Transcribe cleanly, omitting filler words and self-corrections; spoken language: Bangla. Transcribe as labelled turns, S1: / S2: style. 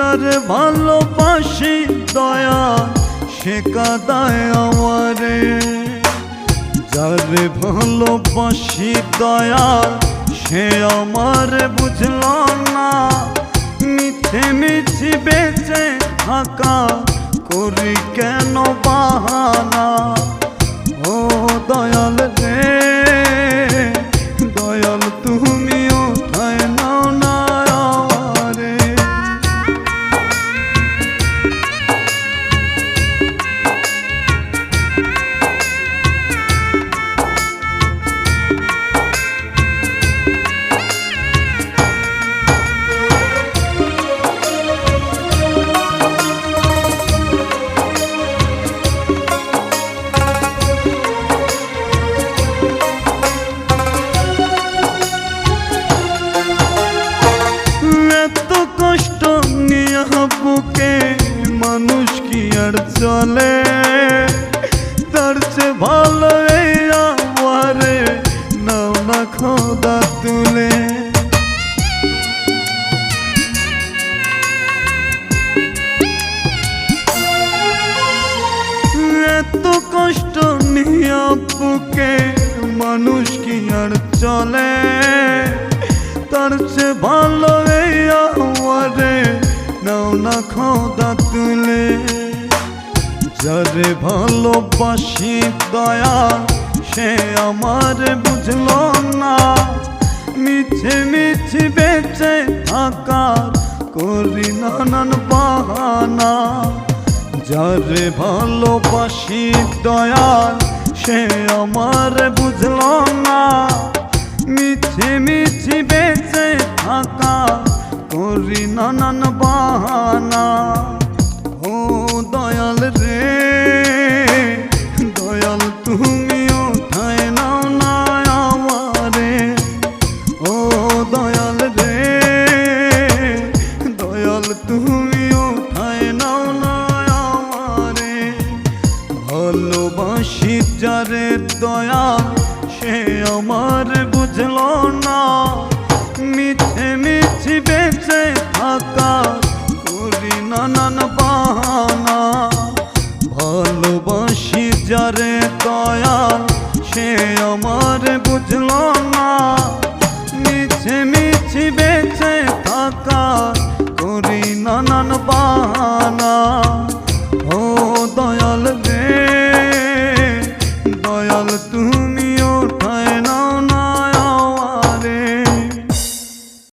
S1: যারে ভালোবাসি দয়া সে কাঁদায় আমারে, যারে ভালোবাসি দয়া সে আমার বুঝল না। মিছে মিছি বেঁচে থাকা করি কেন বাহানা। ও দয়াল রে দয়াল তুমি উঠায় নাও না আমারে। কষ্ট নিয়ে বুকে মানুষ কি আর চলে, তার চেয়ে ভালো এই আমারে নাও না খোদা তুলে। এত কষ্ট নিয়ে বুকে মানুষ কি আর চলে, তার চেয়ে ভালো এই আমারে নাও না খোদা তুলে। যারে ভালোবাসি দয়া সে আমার বুঝল না। মিছে মিছি বেঁচে থাকার করি নানান বাহানা। যারে ভালোবাসি দয়া সে আমার বুঝল না। মিছে মিছি বেঁচে থাকা করি নানান বাহানা। ও দয়াল রে দয়াল তুমি উঠায় নাও না আমারে। ও দয়াল রে দয়াল তুমি উঠায় নাও না আমারে। ভালোবাসি যারে দয়া সে আমার বুঝল না। মিছে মিছি বেঁচে থাকা করি নানান বাহানা। ভালোবাসি যারে দয়াল সে আমার বুঝল না। মিছে মিছি বেঁচে থাকা করি নানান বাহানা। ও দয়াল রে দয়াল তুমি